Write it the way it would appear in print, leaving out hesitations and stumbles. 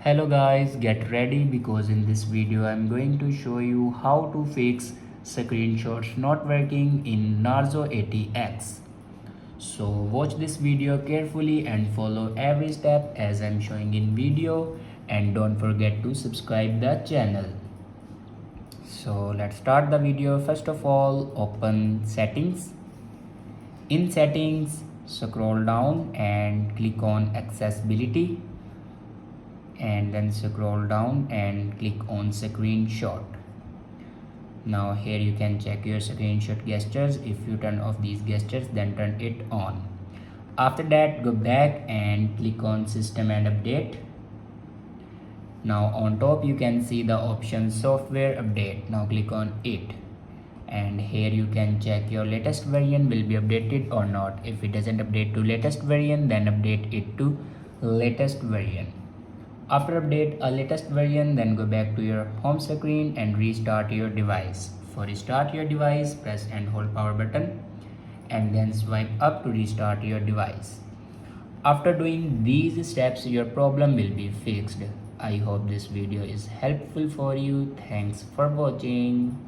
Hello guys, get ready because in this video I'm going to show you how to fix screenshots not working in Narzo 80x. So watch this video carefully and follow every step as I'm showing in video, and don't forget to subscribe the channel. So let's start the video. First of all, open settings. In settings, scroll down and click on accessibility, and then scroll down and click on screenshot. Now here you can check your screenshot gestures. If you turn off these gestures, then turn it on. After that, go back and click on system and update. Now on top you can see the option software update. Now click on it, and here you can check your latest version will be updated or not. If it doesn't update to latest version, then update it to latest version. After update a latest version, then go back to your home screen and restart your device. For restart your device, press and hold power button and then swipe up to restart your device. After doing these steps, your problem will be fixed. I hope this video is helpful for you. Thanks for watching.